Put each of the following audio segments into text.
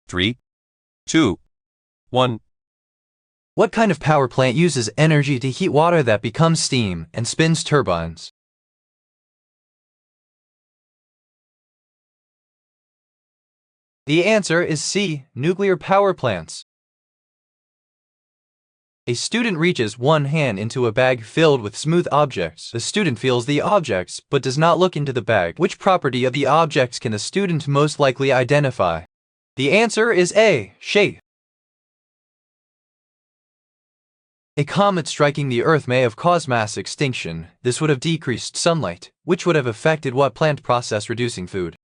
3, 2, 1. What kind of power plant uses energy to heat water that becomes steam and spins turbines? The answer is C. Nuclear power plants. A student reaches one hand into a bag filled with smooth objects. The student feels the objects but does not look into the bag. Which property of the objects can the student most likely identify? The answer is A. Shape. A comet striking the Earth may have caused mass extinction. This would have decreased sunlight, which would have affected what plant process reducing food?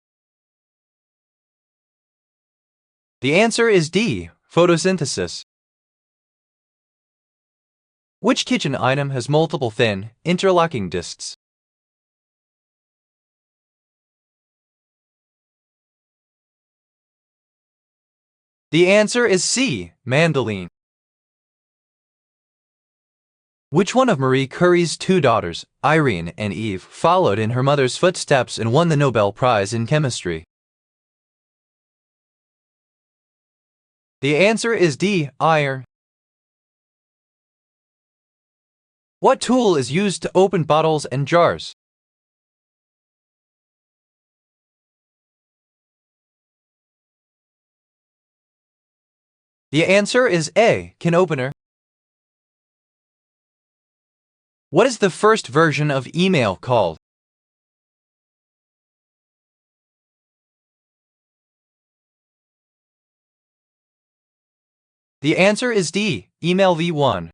The answer is D. Photosynthesis. Which kitchen item has multiple thin, interlocking discs? The answer is C. Mandolin. Which one of Marie Curie's two daughters, Irene and Eve, followed in her mother's footsteps and won the Nobel Prize in Chemistry? The answer is D. Iron. What tool is used to open bottles and jars? The answer is A. Can opener. What is the first version of email called? The answer is D. Email v1.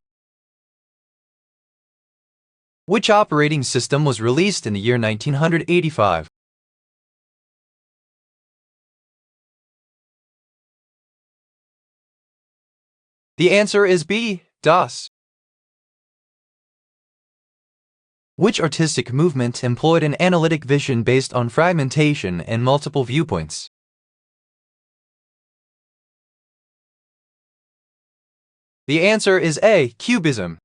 Which operating system was released in the year 1985? The answer is B. DOS. Which artistic movement employed an analytic vision based on fragmentation and multiple viewpoints? The answer is A. Cubism.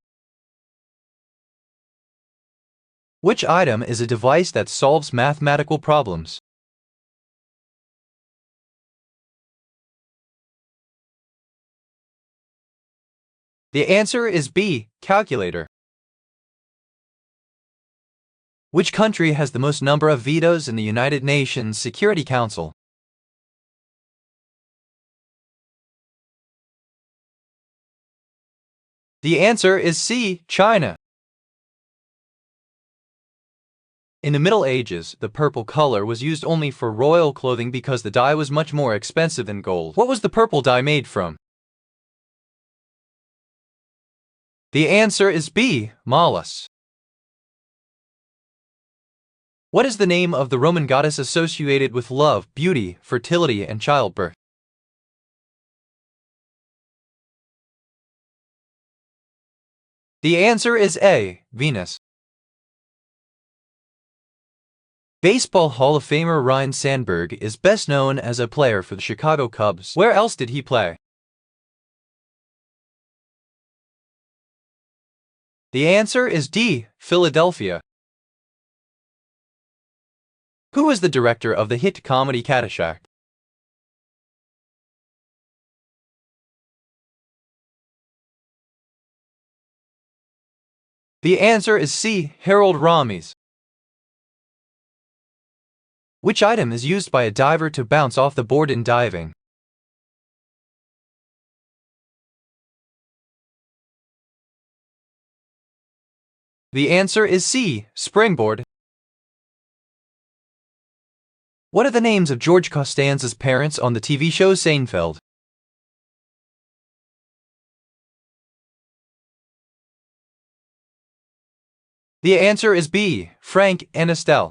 Which item is a device that solves mathematical problems? The answer is B. Calculator. Which country has the most number of vetoes in the United Nations Security Council? The answer is C. China. In the Middle Ages, the purple color was used only for royal clothing because the dye was much more expensive than gold. What was the purple dye made from? The answer is B. Molasses. What is the name of the Roman goddess associated with love, beauty, fertility, and childbirth? The answer is A. Venus. Baseball Hall of Famer Ryne Sandberg is best known as a player for the Chicago Cubs. Where else did he play? The answer is D. Philadelphia. Who is the director of the hit comedy Caddyshack? The answer is C. Harold Ramis. Which item is used by a diver to bounce off the board in diving? The answer is C. Springboard. What are the names of George Costanza's parents on the TV show Seinfeld? The answer is B. Frank and Estelle.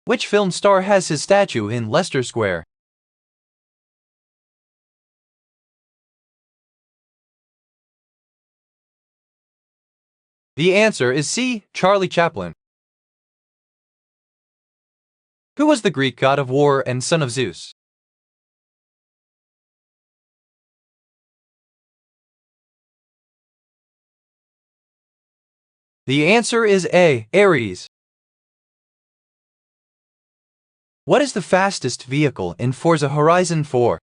Which film star has his statue in Leicester Square? The answer is C. Charlie Chaplin. Who was the Greek god of war and son of Zeus? The answer is A. Ares. What is the fastest vehicle in Forza Horizon 4?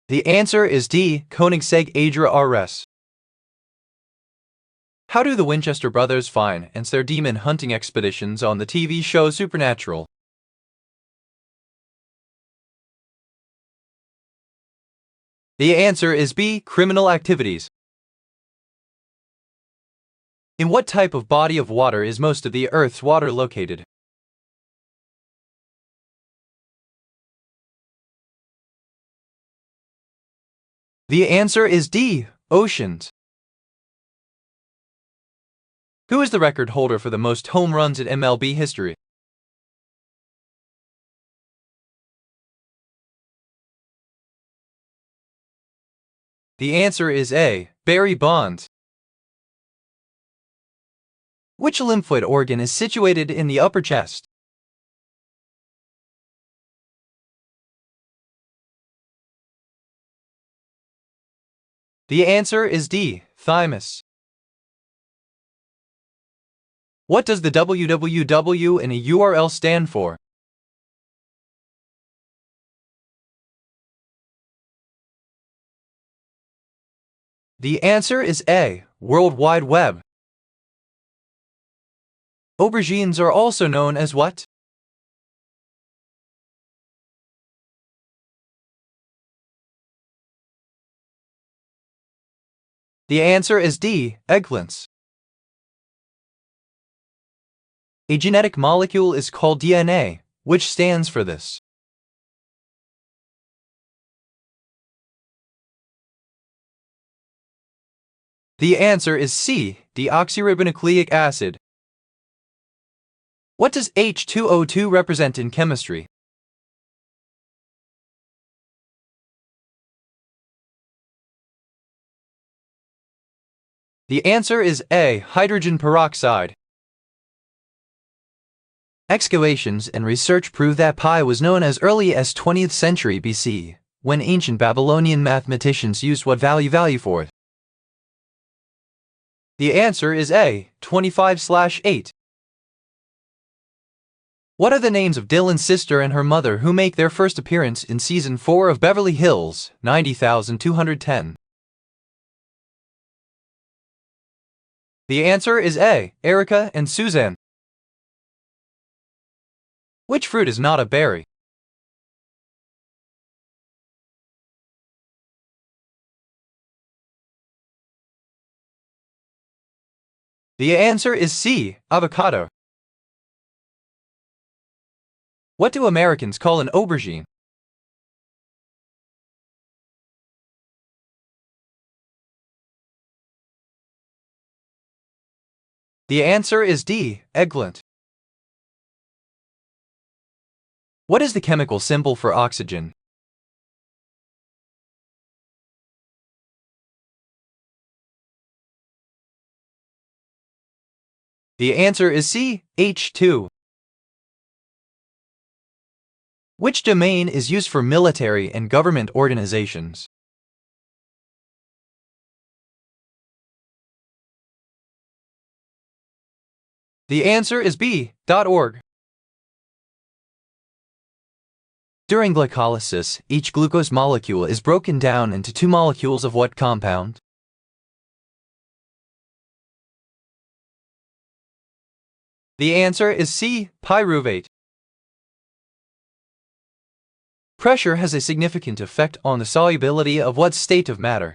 The answer is D. Koenigsegg Adria RS. How do the Winchester brothers finance their demon hunting expeditions on the TV show Supernatural? The answer is B. Criminal activities. In what type of body of water is most of the Earth's water located? The answer is D. Oceans. Who is the record holder for the most home runs in MLB history? The answer is A. Barry Bonds. Which lymphoid organ is situated in the upper chest? The answer is D. Thymus. What does the www in a URL stand for? The answer is A. World Wide Web. Aubergines are also known as what? The answer is D. Eggplants. A genetic molecule is called DNA, which stands for this. The answer is C. Deoxyribonucleic acid. What does H2O2 represent in chemistry? The answer is A. Hydrogen peroxide. Excavations and research prove that pi was known as early as 20th century BC, when ancient Babylonian mathematicians used what value for it. The answer is A. 25/8. What are the names of Dylan's sister and her mother who make their first appearance in Season 4 of Beverly Hills, 90210? The answer is A. Erica and Suzanne. Which fruit is not a berry? The answer is C. Avocado. What do Americans call an aubergine? The answer is D. Eggplant. What is the chemical symbol for oxygen? The answer is C. H2. Which domain is used for military and government organizations? The answer is B. .org. During glycolysis, each glucose molecule is broken down into two molecules of what compound? The answer is C. Pyruvate. Pressure has a significant effect on the solubility of what state of matter?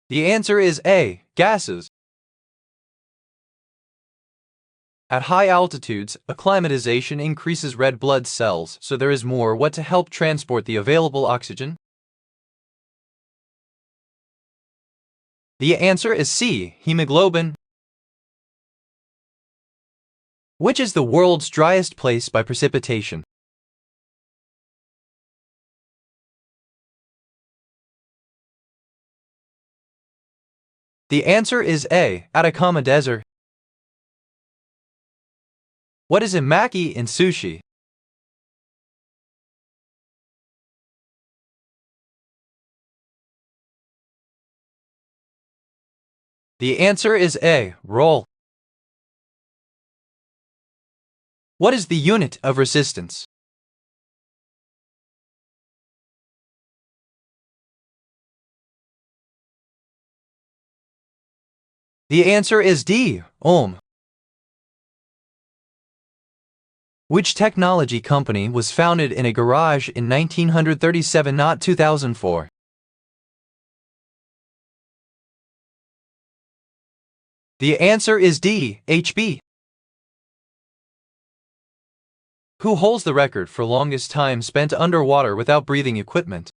The answer is A. Gases. At high altitudes, acclimatization increases red blood cells, so there is more what to help transport the available oxygen? The answer is C. Hemoglobin. Which is the world's driest place by precipitation? The answer is A. Atacama Desert. What is a maki in sushi? The answer is A. Roll. What is the unit of resistance? The answer is D. Ohm. Which technology company was founded in a garage in 1937, not 2004? The answer is D. HP. Who holds the record for longest time spent underwater without breathing equipment?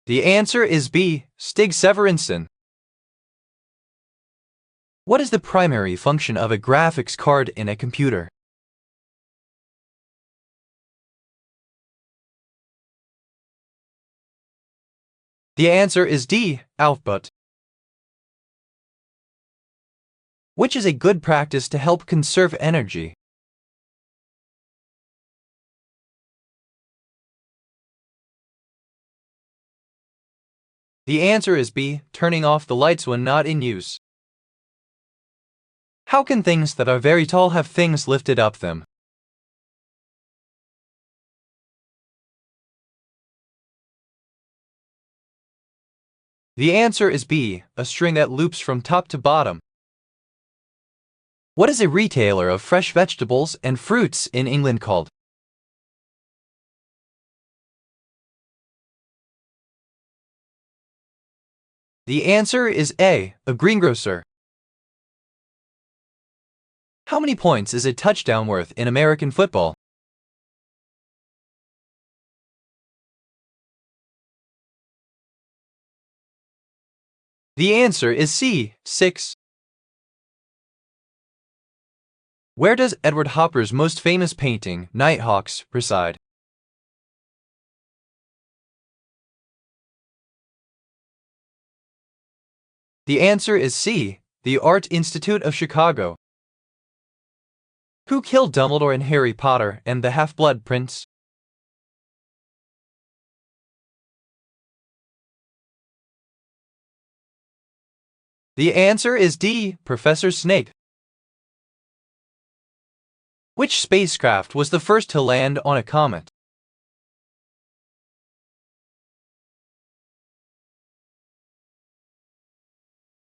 The answer is B. Stig Severinsen. What is the primary function of a graphics card in a computer? The answer is D. Output. Which is a good practice to help conserve energy? The answer is B. Turning off the lights when not in use. How can things that are very tall have things lifted up them? The answer is B. A string that loops from top to bottom. What is a retailer of fresh vegetables and fruits in England called? The answer is A. A greengrocer. How many points is a touchdown worth in American football? The answer is C. 6. Where does Edward Hopper's most famous painting, Nighthawks, reside? The answer is C. The Art Institute of Chicago. Who killed Dumbledore in Harry Potter and the Half-Blood Prince? The answer is D. Professor Snape. Which spacecraft was the first to land on a comet?